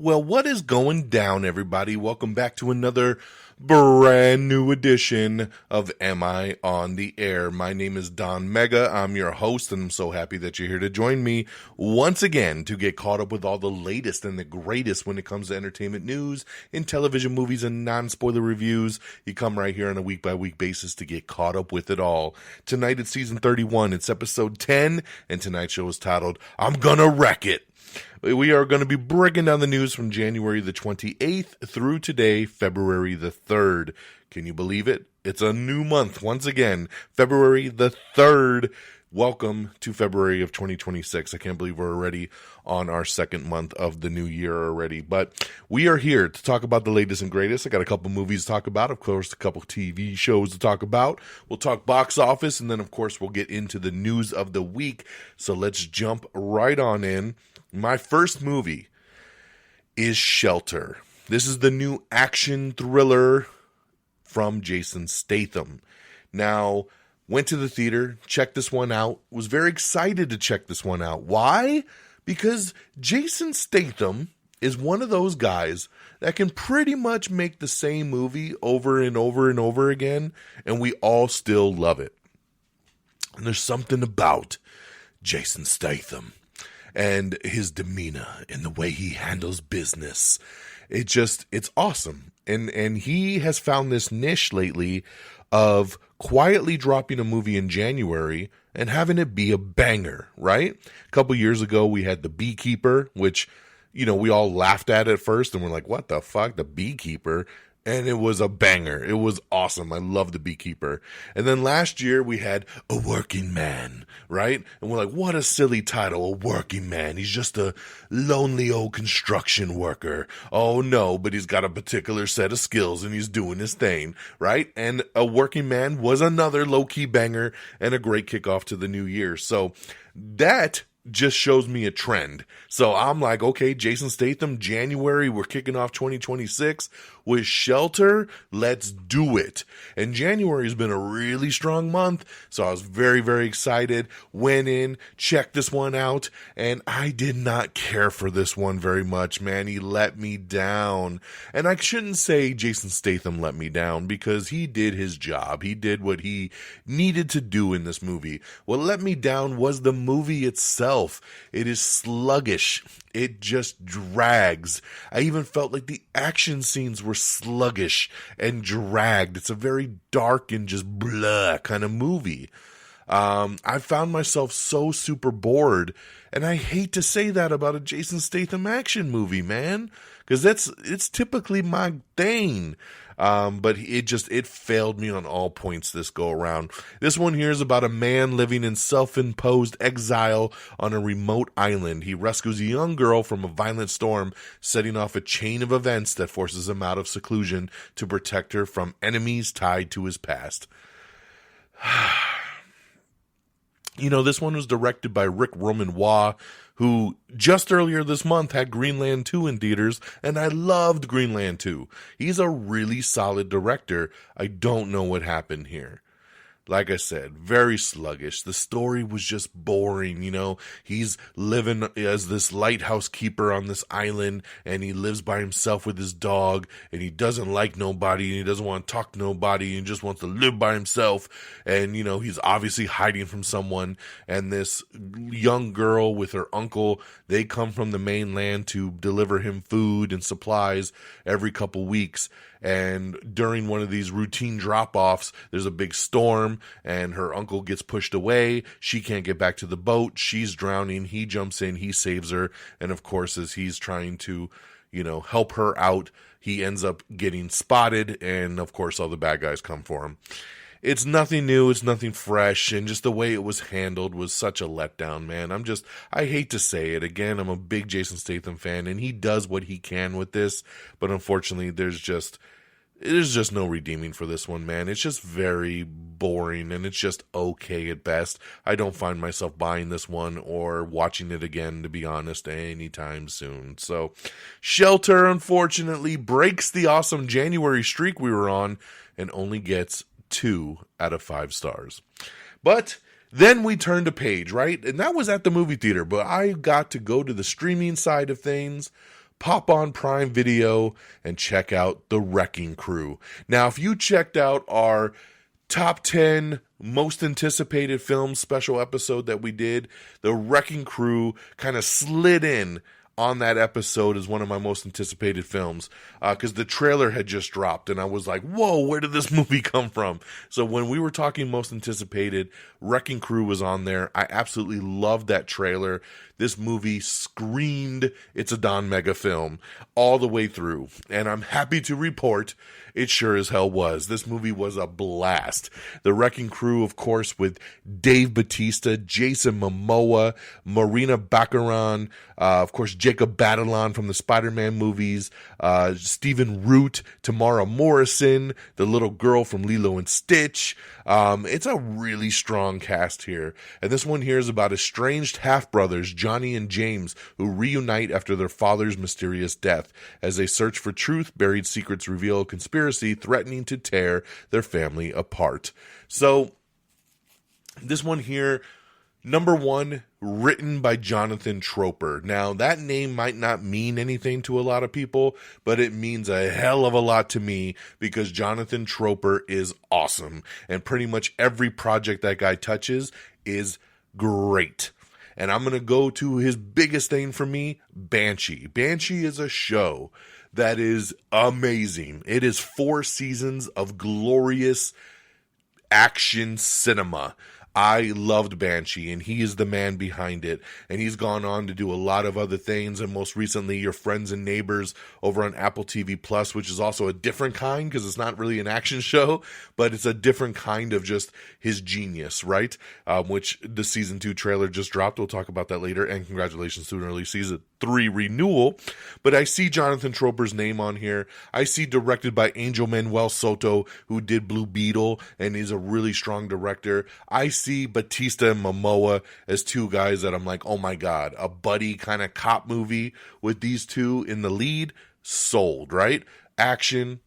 Well, what is going down, everybody? Welcome back to another brand new edition of Am I on the Air? My name is DONMEGA. I'm your host, and I'm so happy that you're here to join me once again to get caught up with all the latest and the greatest when it comes to entertainment news in television, movies, and non-spoiler reviews. You come right here on a week-by-week basis to get caught up with it all. Tonight it's season 31. It's episode 10, and tonight's show is titled, I'm Gonna Wreck It. We are going to be breaking down the news from January the 28th through today, February the 3rd. Can you believe it? It's a new month once again, February the 3rd. Welcome to February of 2026. I can't believe we're already on our second month of the new year already. But we are here to talk about the latest and greatest. I got a couple movies to talk about, of course, a couple TV shows to talk about. We'll talk box office, and then, of course, we'll get into the news of the week. So let's jump right on in. My first movie is Shelter. This is the new action thriller from Jason Statham. Now, went to the theater, checked this one out, was very excited to check this one out. Why? Because Jason Statham is one of those guys that can pretty much make the same movie over and over and over again, and we all still love it. And there's something about Jason Statham and his demeanor and the way he handles business. It's awesome. And he has found this niche lately of quietly dropping a movie in January and having it be a banger, right? A couple years ago, we had The Beekeeper, which, we all laughed at first and we're like, what the fuck, The Beekeeper? And it was a banger. It was awesome. I love The Beekeeper. And then last year we had A Working Man, right? And we're like, what a silly title, A Working Man. He's just a lonely old construction worker. Oh no, but he's got a particular set of skills and he's doing his thing, right? And A Working Man was another low-key banger and a great kickoff to the new year. So that just shows me a trend. So I'm like, okay, Jason Statham, January, we're kicking off 2026 with Shelter. Let's do it. And January has been a really strong month, so I was very, very excited. Went in, checked this one out, and I did not care for this one very much, man. He let me down. And I shouldn't say Jason Statham let me down, because he did his job. He did what he needed to do in this movie. What let me down was the movie itself. It is sluggish. It just drags. I even felt like the action scenes were sluggish and dragged. It's a very dark and just blah kind of movie. I found myself so super bored, and I hate to say that about a Jason Statham action movie, man, because it's typically my thing. But it failed me on all points this go around. This one here is about a man living in self-imposed exile on a remote island. He rescues a young girl from a violent storm, setting off a chain of events that forces him out of seclusion to protect her from enemies tied to his past. This one was directed by Rick Romanwa, who just earlier this month had Greenland 2 in theaters, and I loved Greenland 2. He's a really solid director. I don't know what happened here. Like I said, very sluggish. The story was just boring, He's living as this lighthouse keeper on this island, and he lives by himself with his dog, and he doesn't like nobody, and he doesn't want to talk to nobody, and just wants to live by himself. And, he's obviously hiding from someone. And this young girl with her uncle, they come from the mainland to deliver him food and supplies every couple weeks. And during one of these routine drop-offs, there's a big storm, and her uncle gets pushed away. She can't get back to the boat. She's drowning. He jumps in. He saves her. And, of course, as he's trying to, help her out, he ends up getting spotted. And, of course, all the bad guys come for him. It's nothing new. It's nothing fresh. And just the way it was handled was such a letdown, man. I hate to say it. Again, I'm a big Jason Statham fan, and he does what he can with this. But unfortunately, there's just no redeeming for this one, man. It's just very boring, and it's just okay at best. I don't find myself buying this one or watching it again, to be honest, anytime soon. So, Shelter, unfortunately, breaks the awesome January streak we were on and only gets 2 out of 5 stars. But then we turned a page, right? And that was at the movie theater, but I got to go to the streaming side of things, hop on Prime Video and check out The Wrecking Crew. Now, if you checked out our top 10 most anticipated films special episode that we did, The Wrecking Crew kind of slid in on that episode as one of my most anticipated films, because the trailer had just dropped and I was like, whoa, where did this movie come from? So when we were talking most anticipated, Wrecking Crew was on there. I absolutely loved that trailer. This movie screamed it's a DONMEGA film all the way through, and I'm happy to report it sure as hell was. This movie was a blast. The Wrecking Crew, of course, with Dave Bautista, Jason Momoa, Marina Baccarin, of course, Jacob Batalon from the Spider-Man movies, Stephen Root, Tamara Morrison, the little girl from Lilo and Stitch. It's a really strong cast here. And this one here is about estranged half-brothers, Johnny and James, who reunite after their father's mysterious death. As they search for truth, buried secrets reveal a conspiracy threatening to tear their family apart. So, this one here, number one, written by Jonathan Troper. Now, that name might not mean anything to a lot of people, but it means a hell of a lot to me because Jonathan Troper is awesome. And pretty much every project that guy touches is great. And I'm going to go to his biggest thing for me, Banshee. Banshee is a show that is amazing. It is 4 seasons of glorious action cinema. I loved Banshee, and he is the man behind it. And he's gone on to do a lot of other things, and most recently, Your Friends and Neighbors over on Apple TV Plus, which is also a different kind, because it's not really an action show, but it's a different kind of just his genius, right? Which the Season 2 trailer just dropped. We'll talk about that later, and congratulations to an early Season 3 renewal. But I see Jonathan Troper's name on here. I see directed by Angel Manuel Soto, who did Blue Beetle, and is a really strong director. I see Bautista and Momoa as 2 guys that I'm like, oh my god, a buddy kind of cop movie with these 2 in the lead, sold, right? Action,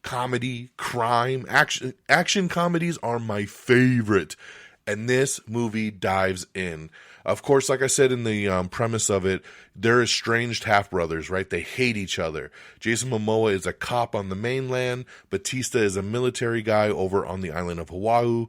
comedy, crime. Action comedies are my favorite, and this movie dives in. Of course, like I said in the premise of it, they're estranged half-brothers, right? They hate each other. Jason Momoa is a cop on the mainland. Bautista is a military guy over on the island of Oahu.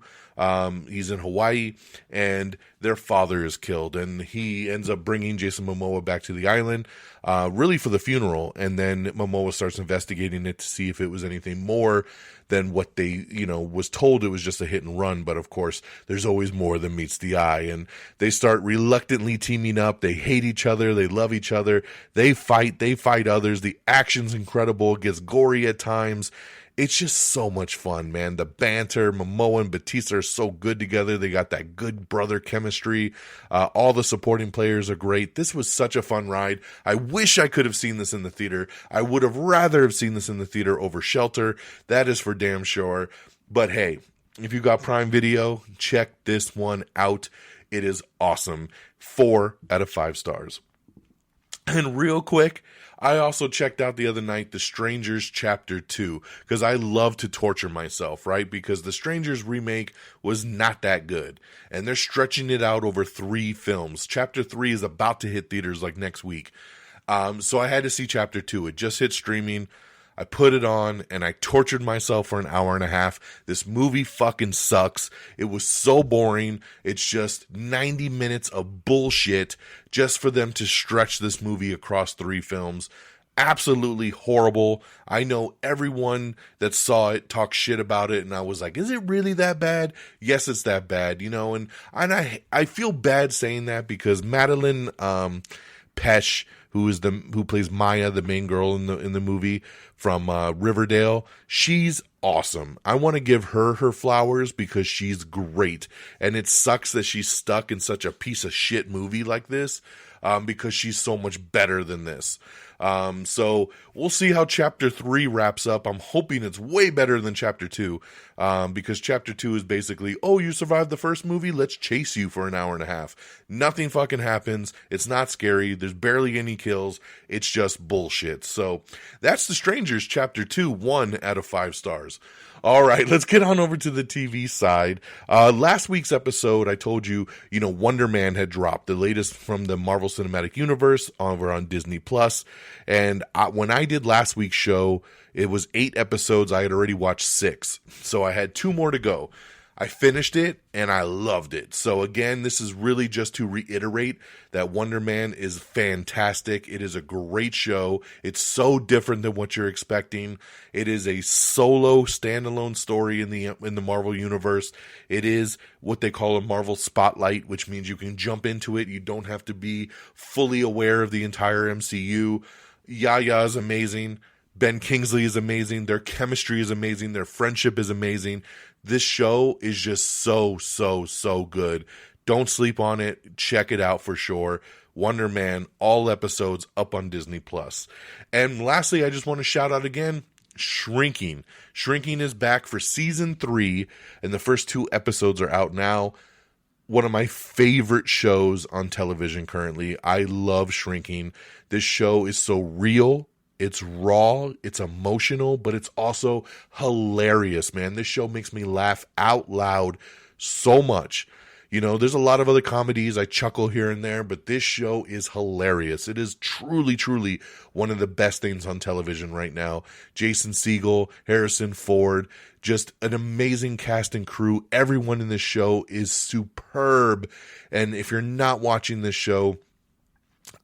He's in Hawaii, and their father is killed, and he ends up bringing Jason Momoa back to the island, really for the funeral, and then Momoa starts investigating it to see if it was anything more than what they, was told it was just a hit and run, but of course, there's always more than meets the eye, and they start reluctantly teaming up. They hate each other, they love each other, they fight others. The action's incredible, it gets gory at times. It's just so much fun, man. The banter, Momoa and Bautista are so good together. They got that good brother chemistry. All the supporting players are great. This was such a fun ride. I wish I could have seen this in the theater. I would have rather have seen this in the theater over Shelter. That is for damn sure. But hey, if you got Prime Video, check this one out. It is awesome. 4 out of 5 stars. And real quick, I also checked out the other night The Strangers Chapter 2, because I love to torture myself, right? Because The Strangers remake was not that good, and they're stretching it out over 3 films. Chapter 3 is about to hit theaters like next week. So I had to see Chapter 2. It just hit streaming. I put it on, and I tortured myself for an hour and a half. This movie fucking sucks. It was so boring. It's just 90 minutes of bullshit just for them to stretch this movie across 3 films. Absolutely horrible. I know everyone that saw it talked shit about it, and I was like, is it really that bad? Yes, it's that bad, and I feel bad saying that because Madeline Pesh, who plays Maya, the main girl in the movie from Riverdale, she's awesome. I want to give her flowers because she's great, and it sucks that she's stuck in such a piece of shit movie like this, because she's so much better than this. So we'll see how Chapter 3 wraps up. I'm hoping it's way better than Chapter 2, because Chapter 2 is basically, oh, you survived the first movie? Let's chase you for an hour and a half. Nothing fucking happens. It's not scary. There's barely any kills. It's just bullshit. So that's The Strangers Chapter 2, 1 out of 5 stars. All right, let's get on over to the TV side. Last week's episode, I told you, Wonder Man had dropped, the latest from the Marvel Cinematic Universe over on Disney Plus. And when I did last week's show, it was 8 episodes. I had already watched 6. So I had 2 more to go. I finished it and I loved it. So again, this is really just to reiterate that Wonder Man is fantastic. It is a great show. It's so different than what you're expecting. It is a solo standalone story in the Marvel universe. It is what they call a Marvel Spotlight, which means you can jump into it. You don't have to be fully aware of the entire MCU. Yaya is amazing. Ben Kingsley is amazing. Their chemistry is amazing. Their friendship is amazing. This show is just so good. Don't sleep on it. Check it out for sure. Wonder Man, all episodes up on Disney+. And lastly, I just want to shout out again, Shrinking. Shrinking is back for season 3, and the first 2 episodes are out now. One of my favorite shows on television currently. I love Shrinking. This show is so real. It's raw, it's emotional, but it's also hilarious, man. This show makes me laugh out loud so much. You know, there's a lot of other comedies I chuckle here and there, but this show is hilarious. It is truly one of the best things on television right now. Jason Segel, Harrison Ford, just an amazing cast and crew. Everyone in this show is superb. And if you're not watching this show,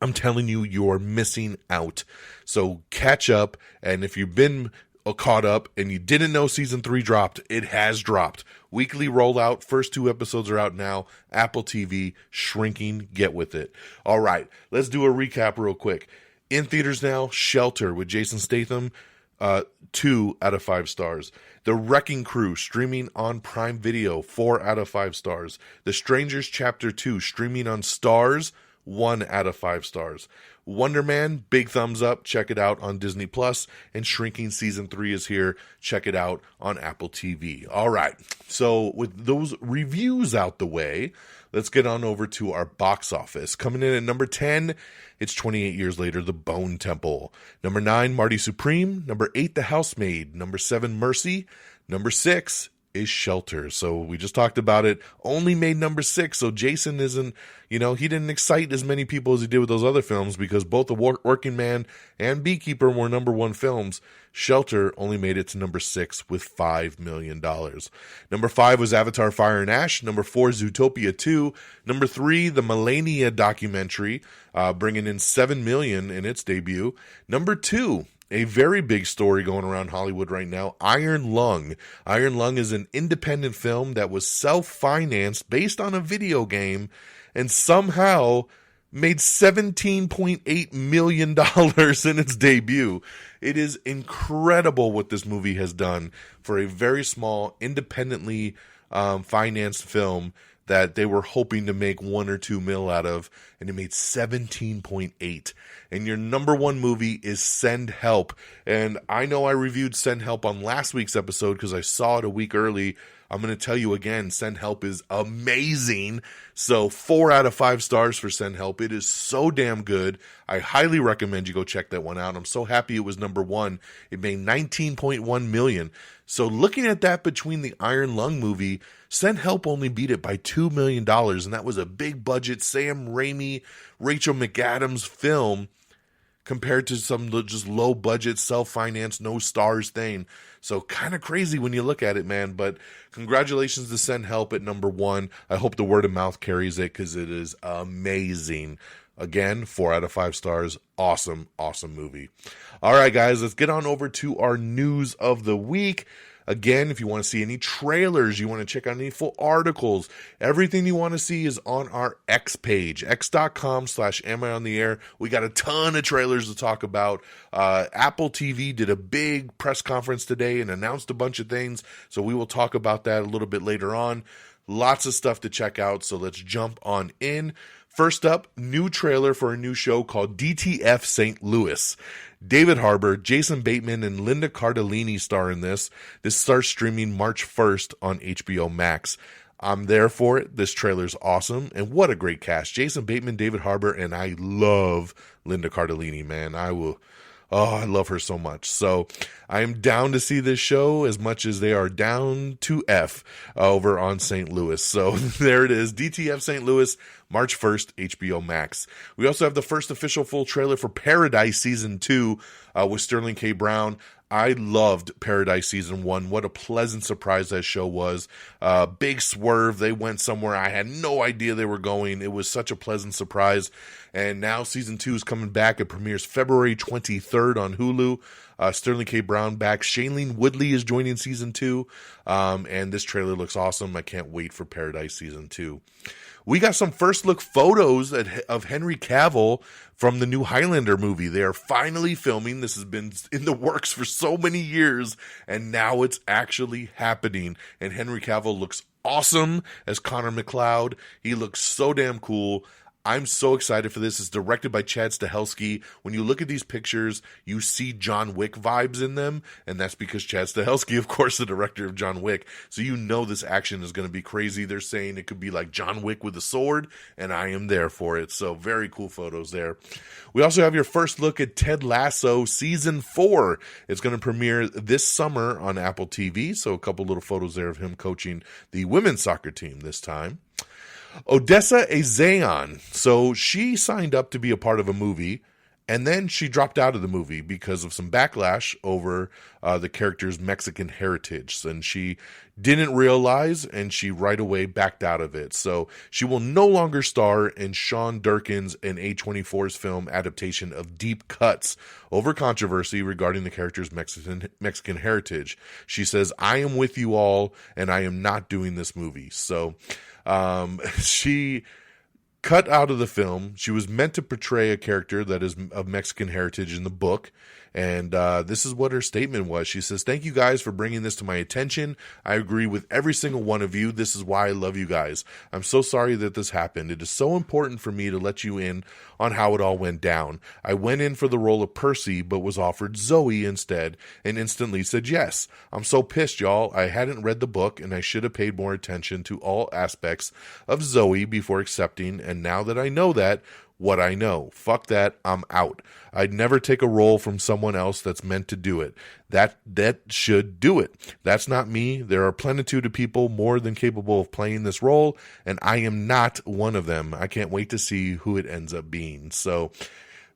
I'm telling you, you're missing out. So catch up, and if you've been caught up and you didn't know season 3 dropped, it has dropped. Weekly rollout, first 2 episodes are out now. Apple TV, Shrinking, get with it. All right, let's do a recap real quick. In theaters now, Shelter with Jason Statham, 2 out of 5 stars. The Wrecking Crew, streaming on Prime Video, 4 out of 5 stars. The Strangers Chapter 2, streaming on Stars, 1 out of 5 stars. Wonder Man, big thumbs up. Check it out on Disney+. And Shrinking Season 3 is here. Check it out on Apple TV. All right. So with those reviews out the way, let's get on over to our box office. Coming in at number 10, it's 28 years later, The Bone Temple. Number 9, Marty Supreme. Number 8, The Housemaid. Number 7, Mercy. Number 6 is Shelter. So we just talked about it. Only made number 6. So Jason isn't, he didn't excite as many people as he did with those other films, because both The Working Man and Beekeeper were number 1 films. Shelter only made it to number 6 with $5 million. Number 5 was Avatar Fire and Ash. Number 4, Zootopia 2. Number 3, the Millennia documentary, bringing in $7 million in its debut. Number 2, a very big story going around Hollywood right now, Iron Lung. Iron Lung is an independent film that was self-financed based on a video game and somehow made $17.8 million in its debut. It is incredible what this movie has done for a very small, independently financed film that they were hoping to make 1 or 2 mil out of, and it made 17.8. And your number 1 movie is Send Help. And I know I reviewed Send Help on last week's episode because I saw it a week early. I'm going to tell you again, Send Help is amazing. So 4 out of 5 stars for Send Help. It is so damn good. I highly recommend you go check that one out. I'm so happy it was number 1. It made $19.1 million. So looking at that between the Iron Lung movie, Send Help only beat it by $2 million. And that was a big budget Sam Raimi, Rachel McAdams film compared to some just low budget, self-financed, no stars thing. So kind of crazy when you look at it, man. But congratulations to Send Help at number 1. I hope the word of mouth carries it because it is amazing. Again, 4 out of 5 stars. Awesome movie. All right, guys, let's get on over to our news of the week. Again, if you want to see any trailers, you want to check out any full articles, everything you want to see is on our X page, x.com/amiontheair. We got a ton of trailers to talk about. Apple TV did a big press conference today and announced a bunch of things, so we will talk about that a little bit later on. Lots of stuff to check out, so let's jump on in. First up, new trailer for a new show called DTF St. Louis. David Harbour, Jason Bateman, and Linda Cardellini star in this. This starts streaming March 1st on HBO Max. I'm there for it. This trailer's awesome, and what a great cast. Jason Bateman, David Harbour, and I love Linda Cardellini, man. Oh, I love her so much. So I am down to see this show as much as they are down to F over on St. Louis. So there it is. DTF St. Louis, March 1st, HBO Max. We also have the first official full trailer for Paradise Season 2 with Sterling K. Brown. I loved Paradise Season 1. What a pleasant surprise that show was. Big swerve. They went somewhere I had no idea they were going. It was such a pleasant surprise. And now Season 2 is coming back. It premieres February 23rd on Hulu. Sterling K. Brown back. Shailene Woodley is joining Season 2. And this trailer looks awesome. I can't wait for Paradise Season 2. We got some first look photos of Henry Cavill from the new Highlander movie. They are finally filming. This has been in the works for so many years, and now it's actually happening. And Henry Cavill looks awesome as Connor McLeod. He looks so damn cool. I'm so excited for this. It's directed by Chad Stahelski. When you look at these pictures, you see John Wick vibes in them, and that's because Chad Stahelski, of course, the director of John Wick. So you know this action is going to be crazy. They're saying it could be like John Wick with a sword, and I am there for it. So very cool photos there. We also have your first look at Ted Lasso Season 4. It's going to premiere this summer on Apple TV. So a couple little photos there of him coaching the women's soccer team this time. Odessa Azeon. So she signed up to be a part of a movie, and then she dropped out of the movie because of some backlash over the character's Mexican heritage. And she didn't realize, and she right away backed out of it. So she will no longer star in Sean Durkin's and A24's film adaptation of Deep Cuts over controversy regarding the character's Mexican heritage. She says, "I am with you all, and I am not doing this movie." So she cut out of the film. She was meant to portray a character that is of Mexican heritage in the book. And this is what her statement was. She says, "Thank you guys for bringing this to my attention. I agree with every single one of you. This is why I love you guys. I'm so sorry that this happened. It is so important for me to let you in on how it all went down. I went in for the role of Percy, but was offered Zoe instead and instantly said yes. I'm so pissed, y'all. I hadn't read the book and I should have paid more attention to all aspects of Zoe before accepting. And now that I know that, what I know. Fuck that, I'm out. I'd never take a role from someone else that's meant to do it. That should do it. That's not me. There are plenitude of people more than capable of playing this role, and I am not one of them. I can't wait to see who it ends up being." So,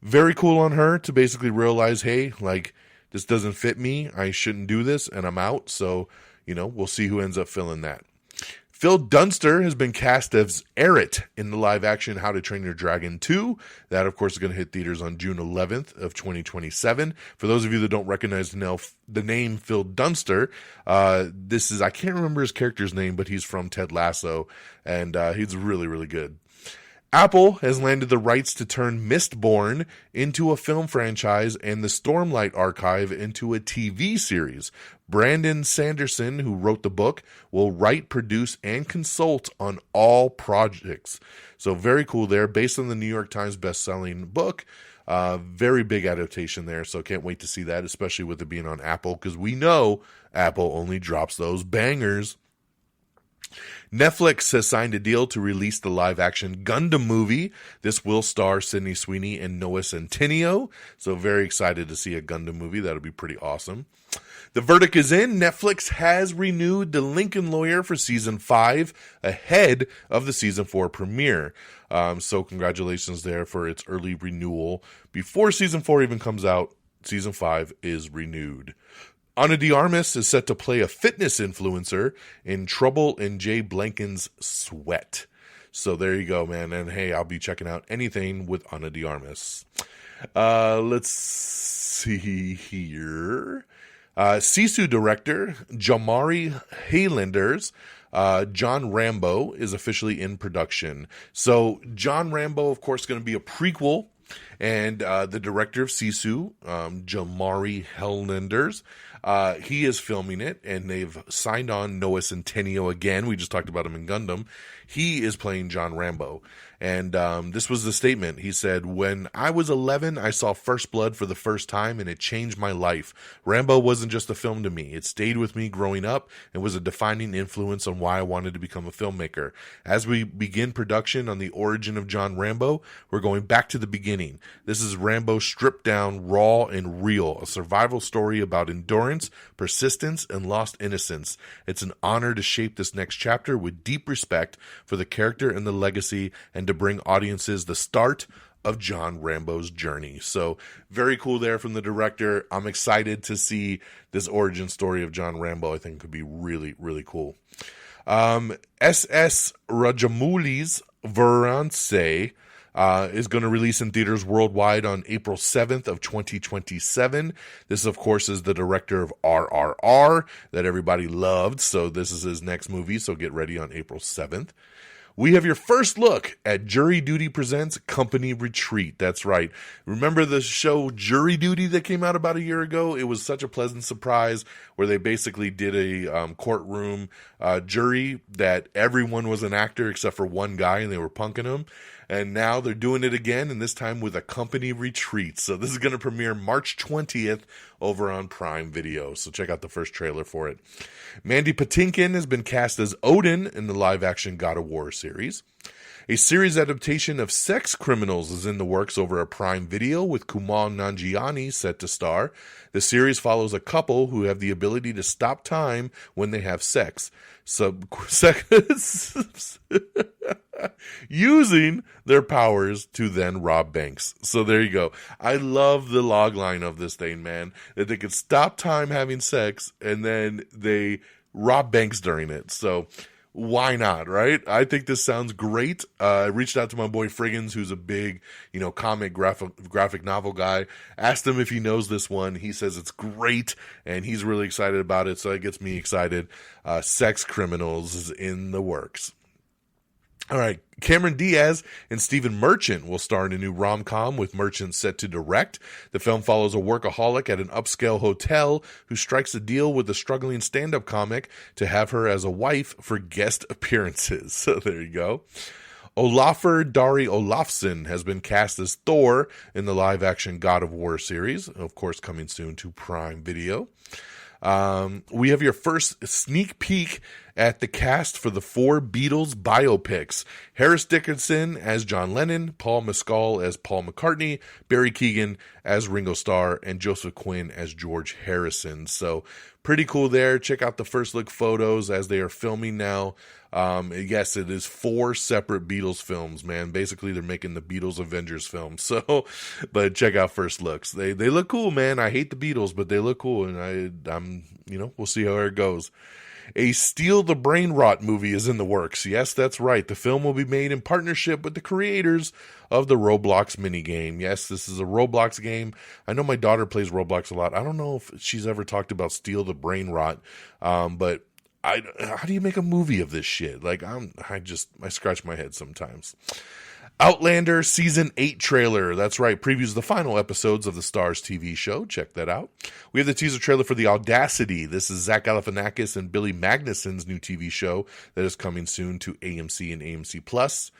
very cool on her to basically realize, hey, like, this doesn't fit me. I shouldn't do this, and I'm out. So, we'll see who ends up filling that. Phil Dunster has been cast as Eret in the live-action How to Train Your Dragon 2. That, of course, is going to hit theaters on June 11th of 2027. For those of you that don't recognize the name Phil Dunster, I can't remember his character's name, but he's from Ted Lasso, and he's really, really good. Apple has landed the rights to turn Mistborn into a film franchise and the Stormlight Archive into a TV series. Brandon Sanderson, who wrote the book, will write, produce, and consult on all projects. So very cool there, based on the New York Times best-selling book. Very big adaptation there, so can't wait to see that, especially with it being on Apple, because we know Apple only drops those bangers. Netflix has signed a deal to release the live-action Gundam movie. This will star Sydney Sweeney and Noah Centineo, so very excited to see a Gundam movie. That'll be pretty awesome. The verdict is in. Netflix has renewed The Lincoln Lawyer for Season 5 ahead of the Season 4 premiere. So congratulations there for its early renewal. Before Season 4 even comes out, Season 5 is renewed. Ana de Armas is set to play a fitness influencer in Trouble in Jay Blanken's Sweat. So there you go, man. And hey, I'll be checking out anything with Ana de Armas. Let's see here. Sisu director Jamari Haylander's John Rambo is officially in production. So John Rambo, of course, is going to be a prequel. And the director of Sisu, Jamari Haylanders, he is filming it, and they've signed on Noah Centineo again. We just talked about him in Gundam. He is playing John Rambo. And this was the statement. He said, "When I was 11, I saw First Blood for the first time, and it changed my life. Rambo wasn't just a film to me. It stayed with me growing up and was a defining influence on why I wanted to become a filmmaker. As we begin production on the origin of John Rambo, we're going back to the beginning. This is Rambo stripped down, raw and real, a survival story about endurance, persistence, and lost innocence. It's an honor to shape this next chapter with deep respect for the character and the legacy, and to bring audiences the start of John Rambo's journey. So very cool there from the director. I'm excited to see this origin story of John Rambo. I think it could be really, really cool. SS Rajamouli's Varance is going to release in theaters worldwide on April 7th of 2027. This, of course, is the director of RRR that everybody loved. So this is his next movie. So get ready on April 7th. We have your first look at Jury Duty Presents Company Retreat. That's right. Remember the show Jury Duty that came out about a year ago? It was such a pleasant surprise where they basically did a courtroom jury that everyone was an actor except for one guy, and they were punking him. And now they're doing it again, and this time with a company retreat. So this is going to premiere March 20th over on Prime Video. So check out the first trailer for it. Mandy Patinkin has been cast as Odin in the live-action God of War series. A series adaptation of Sex Criminals is in the works over a Prime Video, with Kumail Nanjiani set to star. The series follows a couple who have the ability to stop time when they have sex. Using their powers to then rob banks. So there you go. I love the log line of this thing, man. That they could stop time having sex and then they rob banks during it. So why not, right? I think this sounds great. I reached out to my boy Friggins, who's a big, comic graphic novel guy. Asked him if he knows this one. He says it's great, and he's really excited about it, so it gets me excited. Sex Criminals is in the works. All right, Cameron Diaz and Stephen Merchant will star in a new rom-com, with Merchant set to direct. The film follows a workaholic at an upscale hotel who strikes a deal with a struggling stand-up comic to have her as a wife for guest appearances. So there you go. Olafur Dari Olafsson has been cast as Thor in the live-action God of War series, of course coming soon to Prime Video. We have your first sneak peek at the cast for the 4 Beatles biopics. Harris Dickinson as John Lennon, Paul Mescal as Paul McCartney, Barry Keoghan as Ringo Starr, and Joseph Quinn as George Harrison. So pretty cool there. Check out the first look photos as they are filming now. Yes, it is 4 separate Beatles films, man. Basically, they're making the Beatles Avengers film. So, but check out first looks. They look cool, man. I hate the Beatles, but they look cool, and I'm we'll see how it goes. A Steal the Brain Rot movie is in the works. Yes, that's right. The film will be made in partnership with the creators of the Roblox minigame. Yes, this is a Roblox game. I know my daughter plays Roblox a lot. I don't know if she's ever talked about Steal the Brain Rot, but how do you make a movie of this shit? Like, I scratch my head sometimes. Outlander Season 8 trailer. That's right, previews the final episodes of the Starz TV show. Check that out. We have the teaser trailer for The Audacity. This is Zach Galifianakis and Billy Magnuson's new TV show that is coming soon to AMC and AMC+.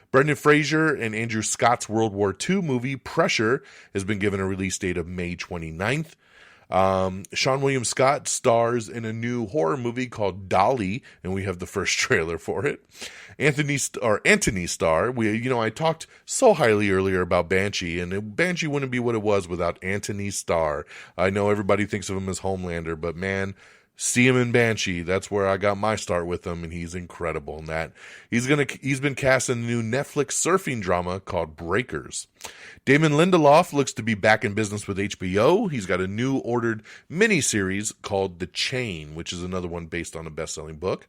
Brendan Fraser and Andrew Scott's World War II movie, Pressure, has been given a release date of May 29th. Sean William Scott stars in a new horror movie called Dolly, and we have the first trailer for it. Anthony Starr. I talked so highly earlier about Banshee, and Banshee wouldn't be what it was without Anthony Starr. I know everybody thinks of him as Homelander, but man, see him in Banshee. That's where I got my start with him, and he's incredible in that. He's been cast in a new Netflix surfing drama called Breakers. Damon Lindelof looks to be back in business with HBO. He's got a new ordered miniseries called The Chain, which is another one based on a best-selling book.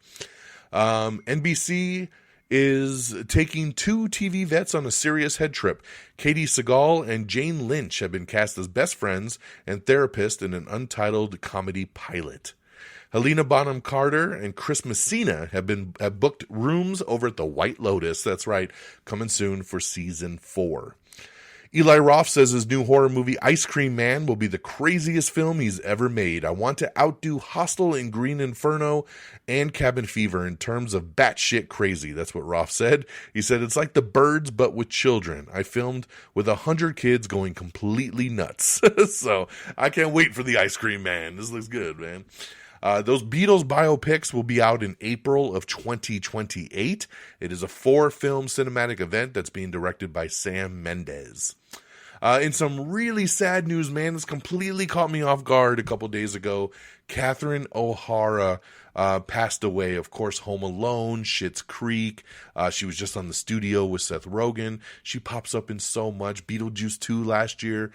NBC is taking 2 TV vets on a serious head trip. Katie Sagal and Jane Lynch have been cast as best friends and therapists in an untitled comedy pilot. Helena Bonham Carter and Chris Messina have booked rooms over at the White Lotus. That's right, coming soon for season 4. Eli Roth says his new horror movie Ice Cream Man will be the craziest film he's ever made. I want to outdo Hostel and Green Inferno and Cabin Fever in terms of batshit crazy. That's what Roth said. He said, it's like The Birds, but with children. I filmed with 100 kids going completely nuts. So I can't wait for the Ice Cream Man. This looks good, man. Those Beatles biopics will be out in April of 2028. It is a 4-film cinematic event that's being directed by Sam Mendes. In some really sad news, man, this completely caught me off guard a couple days ago. Catherine O'Hara passed away. Of course, Home Alone, Schitt's Creek. She was just on the studio with Seth Rogen. She pops up in so much. Beetlejuice 2 last year.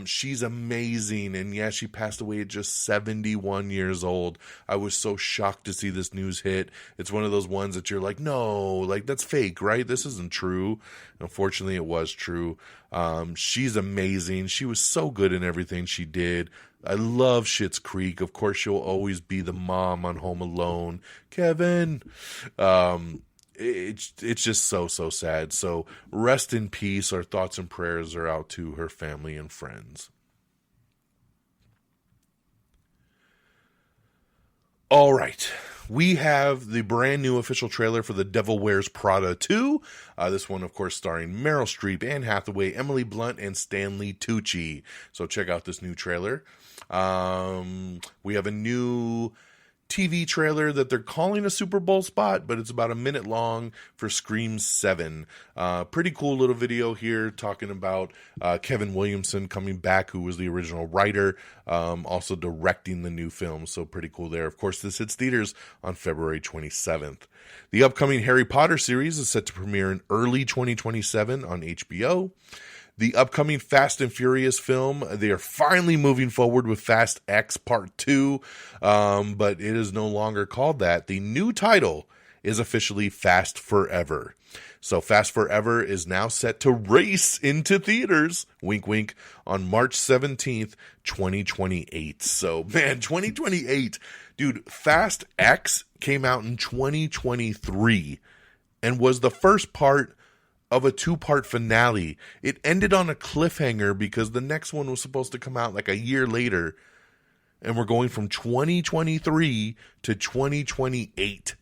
She's amazing. And yeah, she passed away at just 71 years old. I was so shocked to see this news hit. It's one of those ones that you're like, no, like that's fake, right? This isn't true. Unfortunately, it was true. She's amazing. She was so good in everything she did. I love Schitt's Creek. Of course, she'll always be the mom on Home Alone. Kevin. It's just so sad. So rest in peace. Our thoughts and prayers are out to her family and friends. All right. We have the brand new official trailer for The Devil Wears Prada 2. This one, of course, starring Meryl Streep, Anne Hathaway, Emily Blunt, and Stanley Tucci. So check out this new trailer. We have a new TV trailer that they're calling a Super Bowl spot, but it's about a minute long for Scream 7. Pretty cool little video here talking about Kevin Williamson coming back, who was the original writer, also directing the new film. So pretty cool there. Of course, this hits theaters on February 27th. The upcoming Harry Potter series is set to premiere in early 2027 on HBO. The upcoming Fast and Furious film, they are finally moving forward with Fast X Part 2, but it is no longer called that. The new title is officially Fast Forever. So Fast Forever is now set to race into theaters, wink wink, on March 17th, 2028. So, man, 2028. Dude, Fast X came out in 2023 and was the first part of a 2-part finale. It ended on a cliffhanger because the next one was supposed to come out like a year later, and we're going from 2023 to 2028.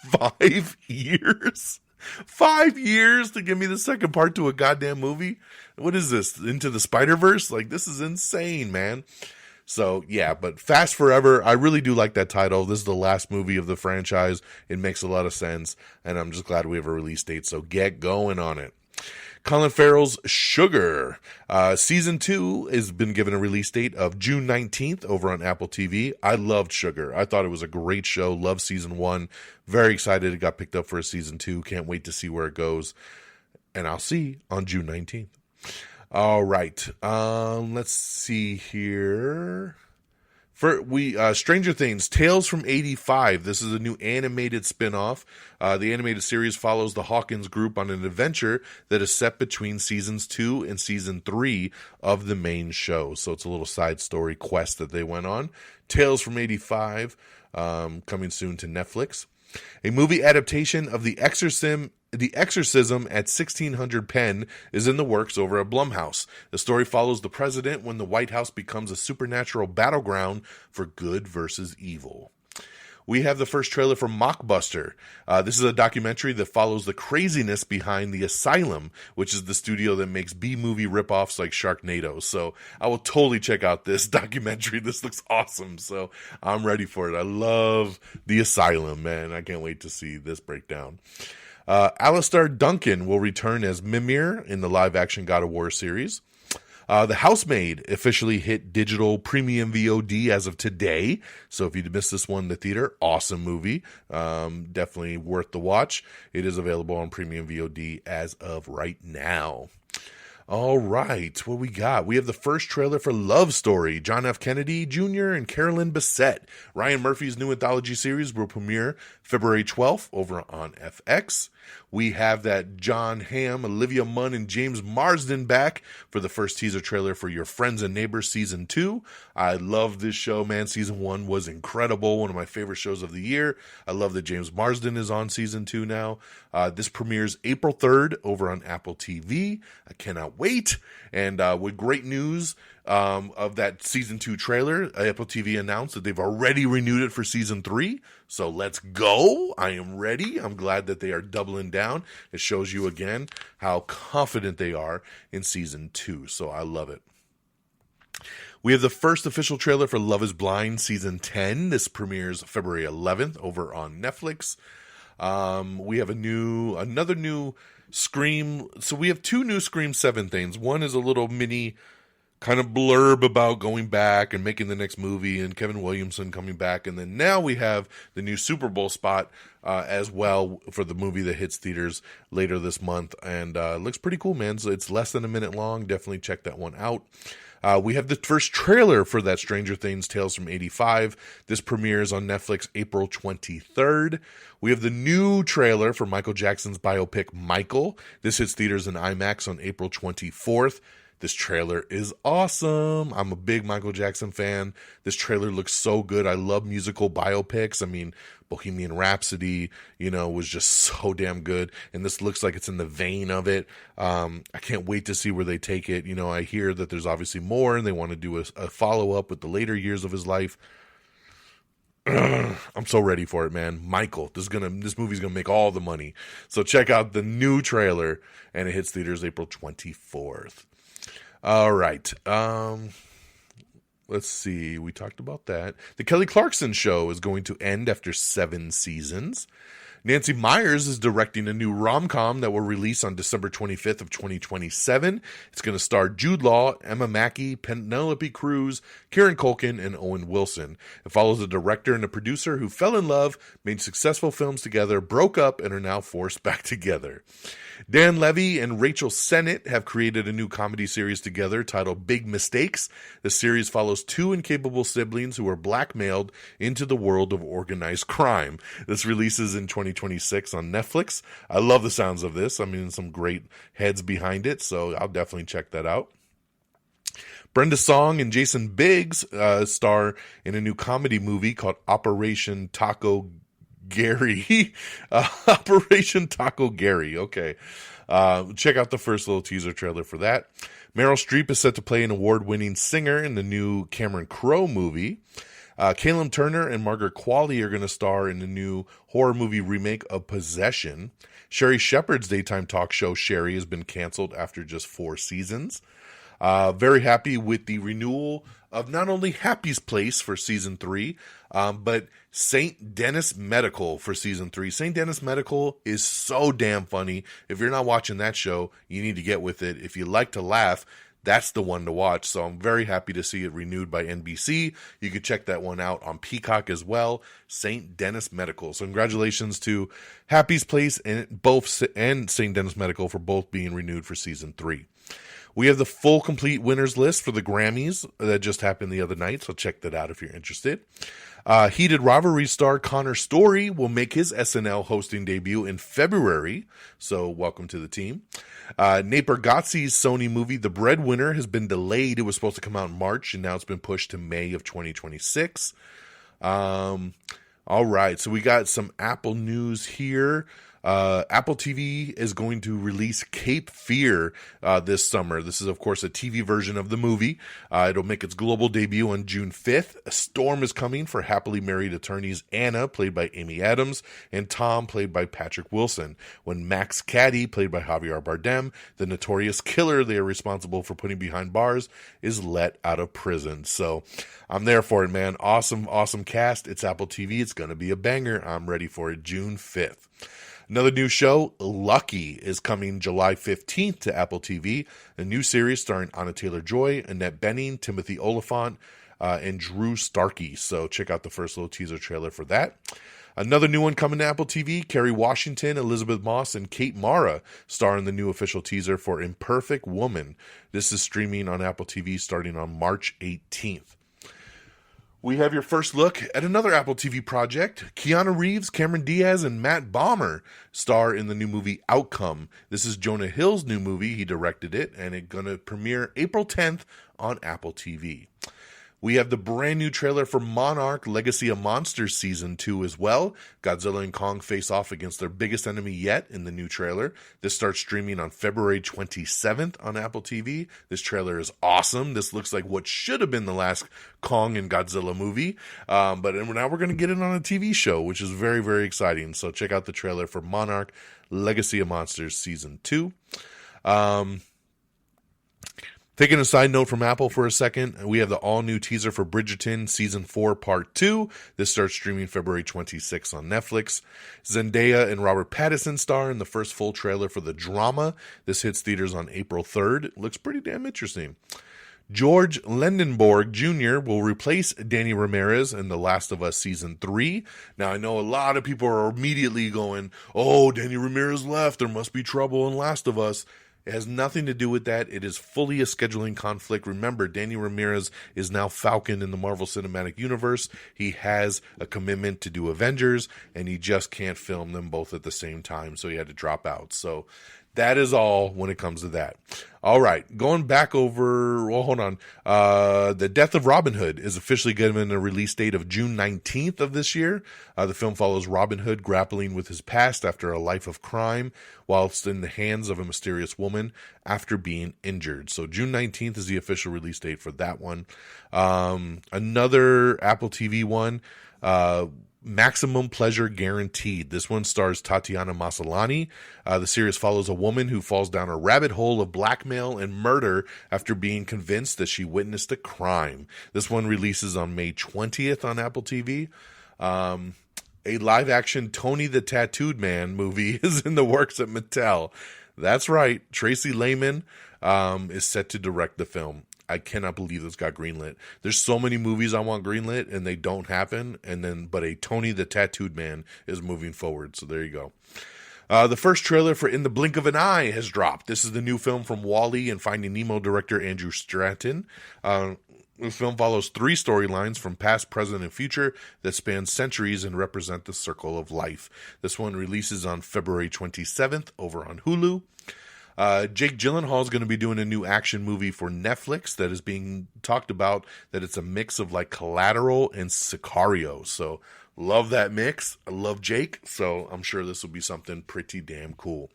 5 years? 5 years to give me the second part to a goddamn movie? What is this? Into the Spider-Verse? Like, this is insane, man. So, yeah, but Fast Forever, I really do like that title. This is the last movie of the franchise. It makes a lot of sense, and I'm just glad we have a release date, so get going on it. Colin Farrell's Sugar. Season 2 has been given a release date of June 19th over on Apple TV. I loved Sugar. I thought it was a great show. Loved Season 1. Very excited it got picked up for a Season 2. Can't wait to see where it goes. And I'll see on June 19th. All right. Let's see here. Stranger Things, Tales from 85. This is a new animated spinoff. The animated series follows the Hawkins group on an adventure that is set between seasons 2 and season 3 of the main show. So it's a little side story quest that they went on. Tales from 85, coming soon to Netflix. A movie adaptation of The Exorcism at 1600 Penn is in the works over at Blumhouse. The story follows the president when the White House becomes a supernatural battleground for good versus evil. We have the first trailer for Mockbuster. This is a documentary that follows the craziness behind The Asylum, which is the studio that makes B-movie ripoffs like Sharknado. So I will totally check out this documentary. This looks awesome. So I'm ready for it. I love The Asylum, man. I can't wait to see this breakdown. Alistair Duncan will return as Mimir in the live-action God of War series. The Housemaid officially hit digital premium VOD as of today. So if you missed this one in the theater, awesome movie. Definitely worth the watch. It is available on premium VOD as of right now. All right, what we got? We have the first trailer for Love Story. John F. Kennedy Jr. and Carolyn Bessette. Ryan Murphy's new anthology series will premiere February 12th over on FX. We have that John Hamm, Olivia Munn, and James Marsden back for the first teaser trailer for Your Friends and Neighbors Season 2. I love this show, man. Season 1 was incredible. One of my favorite shows of the year. I love that James Marsden is on Season 2 now. This premieres April 3rd over on Apple TV. I cannot wait. And with great news of that Season 2 trailer, Apple TV announced that they've already renewed it for Season 3. So let's go. I am ready. I'm glad that they are doubling down. It shows you again how confident they are in Season 2. So I love it. We have the first official trailer for Love is Blind Season 10. This premieres February 11th over on Netflix. We have another new Scream. So we have two new Scream 7 things. One is a little mini kind of blurb about going back and making the next movie and Kevin Williamson coming back. And then now we have the new Super Bowl spot as well for the movie that hits theaters later this month. And it looks pretty cool, man. So it's less than a minute long. Definitely check that one out. We have the first trailer for that Stranger Things Tales from 85. This premieres on Netflix April 23rd. We have the new trailer for Michael Jackson's biopic, Michael. This hits theaters in IMAX on April 24th. This trailer is awesome. I'm a big Michael Jackson fan. This trailer looks so good. I love musical biopics. I mean, Bohemian Rhapsody, was just so damn good. And this looks like it's in the vein of it. I can't wait to see where they take it. I hear that there's obviously more and they want to do a follow-up with the later years of his life. I'm so ready for it, man. Michael, this movie's gonna make all the money. So check out the new trailer, and it hits theaters April 24th. All right. Let's see. We talked about that. The Kelly Clarkson Show is going to end after 7 seasons. Nancy Meyers is directing a new rom-com that will release on December 25th of 2027. It's going to star Jude Law, Emma Mackey, Penelope Cruz, Kieran Culkin, and Owen Wilson. It follows a director and a producer who fell in love, made successful films together, broke up, and are now forced back together. Dan Levy and Rachel Sennett have created a new comedy series together titled Big Mistakes. The series follows 2 incapable siblings who are blackmailed into the world of organized crime. This releases in 2026 on Netflix. I love the sounds of this. I mean, some great heads behind it, so I'll definitely check that out. Brenda Song and Jason Biggs star in a new comedy movie called Operation Taco Gary. Operation Taco Gary. Okay. Check out the first little teaser trailer for that. Meryl Streep is set to play an award-winning singer in the new Cameron Crowe movie. Callum Turner and Margaret Qualley are going to star in the new horror movie remake of Possession. Sherry Shepherd's daytime talk show Sherry has been canceled after just 4 seasons. Very happy with the renewal of not only Happy's Place for season 3, but St. Denis Medical for season 3. St. Denis Medical is so damn funny. If you're not watching that show, you need to get with it. If you like to laugh, that's the one to watch. So I'm very happy to see it renewed by NBC. You can check that one out on Peacock as well. St. Denis Medical. So congratulations to Happy's Place and St. Denis Medical for both being renewed for season 3. We have the full complete winners list for the Grammys that just happened the other night, so check that out if you're interested. Heated Rivalry star Connor Story will make his SNL hosting debut in February, so welcome to the team. Nate Bargatze's Sony movie The Breadwinner has been delayed. It was supposed to come out in March, and now it's been pushed to May of 2026. All right, so we got some Apple news here. Apple TV is going to release Cape Fear this summer. This is, of course, a TV version of the movie. It'll make its global debut on June 5th. A storm is coming for happily married attorneys Anna, played by Amy Adams, and Tom, played by Patrick Wilson, when Max Cady, played by Javier Bardem, the notorious killer they are responsible for putting behind bars, is let out of prison. So I'm there for it, man. Awesome, awesome cast. It's Apple TV. It's going to be a banger. I'm ready for it. June 5th. Another new show, Lucky, is coming July 15th to Apple TV. A new series starring Anna Taylor-Joy, Annette Bening, Timothy Olyphant, and Drew Starkey. So check out the first little teaser trailer for that. Another new one coming to Apple TV, Kerry Washington, Elizabeth Moss, and Kate Mara star in the new official teaser for Imperfect Woman. This is streaming on Apple TV starting on March 18th. We have your first look at another Apple TV project. Keanu Reeves, Cameron Diaz, and Matt Bomer star in the new movie Outcome. This is Jonah Hill's new movie. He directed it, and it's going to premiere April 10th on Apple TV. We have the brand new trailer for Monarch Legacy of Monsters Season 2 as well. Godzilla and Kong face off against their biggest enemy yet in the new trailer. This starts streaming on February 27th on Apple TV. This trailer is awesome. This looks like what should have been the last Kong and Godzilla movie. But now we're going to get it on a TV show, which is very, very exciting. So check out the trailer for Monarch Legacy of Monsters Season 2. Taking a side note from Apple for a second, we have the all-new teaser for Bridgerton Season 4 Part 2. This starts streaming February 26th on Netflix. Zendaya and Robert Pattinson star in the first full trailer for the drama. This hits theaters on April 3rd. It looks pretty damn interesting. George Lendenborg Jr. will replace Danny Ramirez in The Last of Us Season 3. Now, I know a lot of people are immediately going, oh, Danny Ramirez left. There must be trouble in Last of Us. It has nothing to do with that. It is fully a scheduling conflict. Remember, Danny Ramirez is now Falcon in the Marvel Cinematic Universe. He has a commitment to do Avengers, and he just can't film them both at the same time, so he had to drop out. So that is all when it comes to that. All right, going back over, well, hold on. The Death of Robin Hood is officially given a release date of June 19th of this year. The film follows Robin Hood grappling with his past after a life of crime whilst in the hands of a mysterious woman after being injured. So June 19th is the official release date for that one. Another Apple TV one, Maximum Pleasure Guaranteed. This one stars Tatiana Maslany. The series follows a woman who falls down a rabbit hole of blackmail and murder after being convinced that she witnessed a crime. This one releases on May 20th on Apple TV. A live-action Tony the Tattooed Man movie is in the works at Mattel. That's right. Tracy Lehman is set to direct the film. I cannot believe this got greenlit. There's so many movies I want greenlit, and they don't happen. But a Tony the Tattooed Man is moving forward. So there you go. The first trailer for In the Blink of an Eye has dropped. This is the new film from Wall-E and Finding Nemo director Andrew Stratton. The film follows 3 storylines from past, present, and future that span centuries and represent the circle of life. This one releases on February 27th over on Hulu. Jake Gyllenhaal is going to be doing a new action movie for Netflix that is being talked about, that it's a mix of like Collateral and Sicario. So love that mix. I love Jake. So I'm sure this will be something pretty damn cool.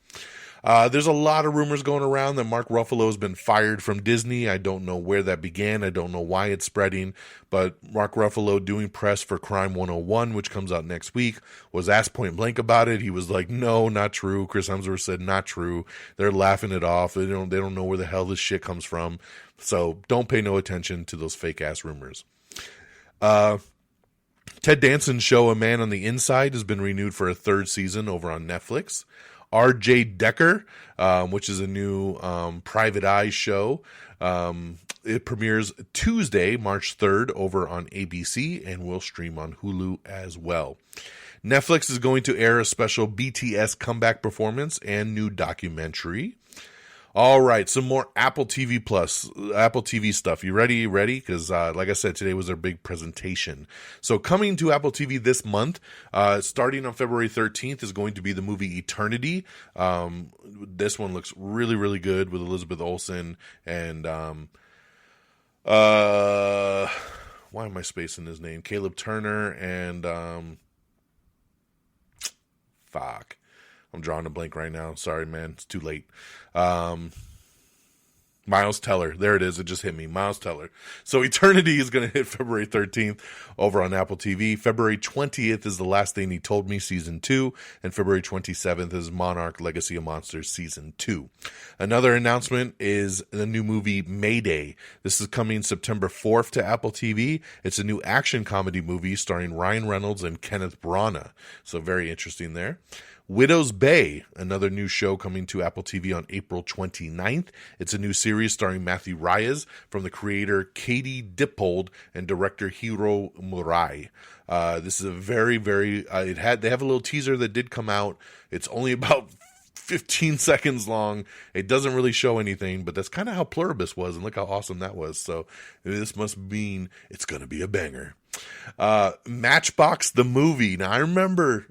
There's a lot of rumors going around that Mark Ruffalo has been fired from Disney. I don't know where that began. I don't know why it's spreading, but Mark Ruffalo, doing press for Crime 101, which comes out next week, was asked point blank about it. He was like, no, not true. Chris Hemsworth said, not true. They're laughing it off. They don't know where the hell this shit comes from. So don't pay no attention to those fake ass rumors. Ted Danson's show, A Man on the Inside, has been renewed for a 3rd season over on Netflix. R.J. Decker, which is a new Private Eye show. It premieres Tuesday, March 3rd over on ABC and will stream on Hulu as well. Netflix is going to air a special BTS comeback performance and new documentary. All right, some more Apple TV Plus, Apple TV stuff. You ready? You ready? Because like I said, today was their big presentation. So coming to Apple TV this month, starting on February 13th, is going to be the movie Eternity. This one looks really, really good with Elizabeth Olsen and why am I spacing his name? Caleb Turner and fuck. I'm drawing a blank right now. Sorry, man. It's too late. Miles Teller. There it is. It just hit me. Miles Teller. So Eternity is going to hit February 13th over on Apple TV. February 20th is The Last Thing He Told Me Season 2. And February 27th is Monarch Legacy of Monsters Season 2. Another announcement is the new movie Mayday. This is coming September 4th to Apple TV. It's a new action comedy movie starring Ryan Reynolds and Kenneth Branagh. So very interesting there. Widow's Bay, another new show coming to Apple TV on April 29th. It's a new series starring Matthew Reyes from the creator Katie Dippold and director Hiro Murai. This is a very, very, they have a little teaser that did come out. It's only about 15 seconds long. It doesn't really show anything, but that's kind of how Pluribus was, and look how awesome that was. So this must mean it's going to be a banger. Matchbox the movie. Now I remember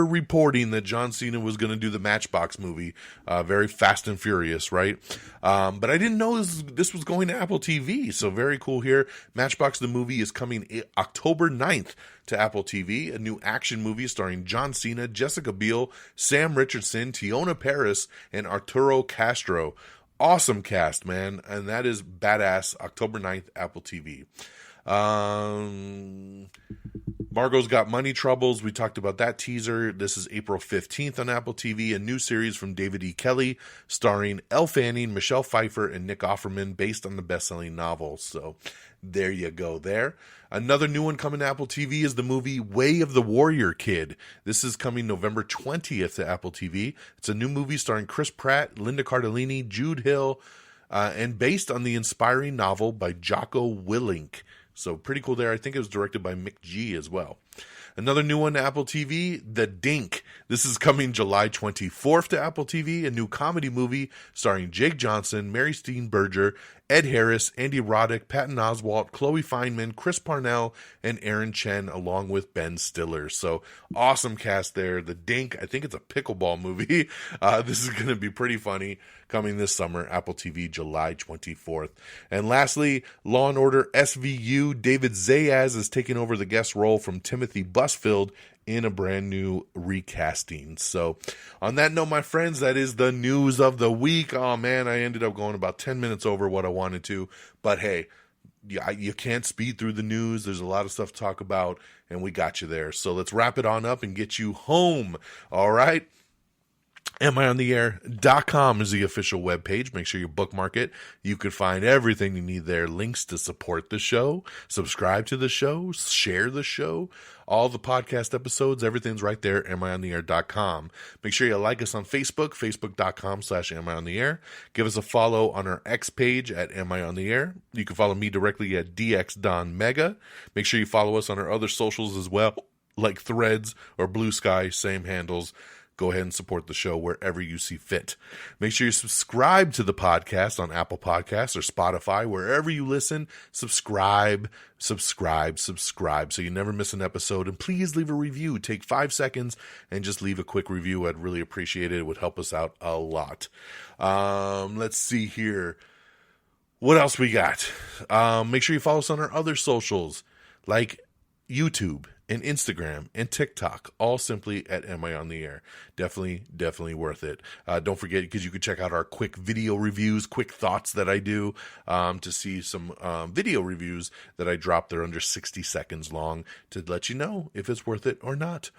reporting that John Cena was going to do the Matchbox movie, very Fast and Furious, right? But I didn't know this was going to Apple TV. So very cool here. Matchbox the movie is coming October 9th to Apple TV. A new action movie starring John Cena, Jessica Biel, Sam Richardson, Tiona Paris, and Arturo Castro. Awesome cast, man. And that is badass. October 9th, Apple TV. Mark Margot's Got Money Troubles. We talked about that teaser. This is April 15th on Apple TV. A new series from David E. Kelley starring Elle Fanning, Michelle Pfeiffer, and Nick Offerman based on the best-selling novel. So there you go there. Another new one coming to Apple TV is the movie Way of the Warrior Kid. This is coming November 20th to Apple TV. It's a new movie starring Chris Pratt, Linda Cardellini, Jude Hill, and based on the inspiring novel by Jocko Willink. So pretty cool there. I think it was directed by Mick G as well. Another new one to Apple TV, The Dink. This is coming July 24th to Apple TV, a new comedy movie starring Jake Johnson, Mary Steenburgen, Ed Harris, Andy Roddick, Patton Oswalt, Chloe Fineman, Chris Parnell, and Aaron Chen, along with Ben Stiller. So awesome cast there. The Dink, I think it's a pickleball movie. This is going to be pretty funny. Coming this summer, Apple TV, July 24th. And lastly, Law & Order SVU. David Zayas is taking over the guest role from Timothy Busfield in a brand new recasting. So on that note, my friends, that is the news of the week. Oh man, I ended up going about 10 minutes over what I wanted to, but hey, you can't speed through the news. There's a lot of stuff to talk about, and we got you there. So let's wrap it on up and get you home. All right. amiontheair.com is the official webpage. Make sure you bookmark it. You can find everything you need there. Links to support the show, subscribe to the show, share the show, all the podcast episodes, everything's right there, amiontheair.com. Make sure you like us on Facebook, facebook.com/amiontheair. Give us a follow on our X page at amiontheair. You can follow me directly at DXDonMega. Make sure you follow us on our other socials as well, like Threads or Blue Sky, same handles. Go ahead and support the show wherever you see fit. Make sure you subscribe to the podcast on Apple Podcasts or Spotify, wherever you listen. Subscribe, so you never miss an episode. And please leave a review. Take 5 seconds and just leave a quick review. I'd really appreciate it. It would help us out a lot. Let's see here. What else we got? Make sure you follow us on our other socials, like YouTube and Instagram and TikTok, all simply at Am I on the Air. Definitely worth it. Don't forget, because you can check out our quick video reviews, quick thoughts that I do, to see some video reviews that I drop. They're under 60 seconds long to let you know if it's worth it or not.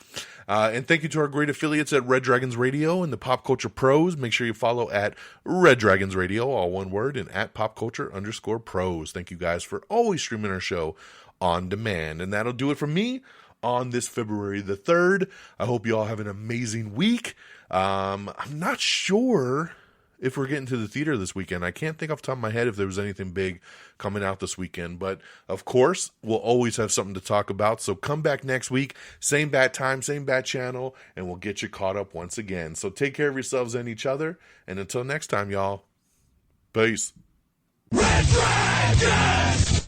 And thank you to our great affiliates at Red Dragons Radio and the Pop Culture Pros. Make sure you follow at Red Dragons Radio, all one word, and at popculture_pros. Thank you guys for always streaming our show on demand. And that'll do it for me on this February the 3rd. I hope you all have an amazing week. I'm not sure if we're getting to the theater this weekend. I can't think off the top of my head if there was anything big coming out this weekend, but of course we'll always have something to talk about. So come back next week, same bat time, same bat channel, and we'll get you caught up once again. So take care of yourselves and each other, and until next time, y'all, peace. Red Dragon!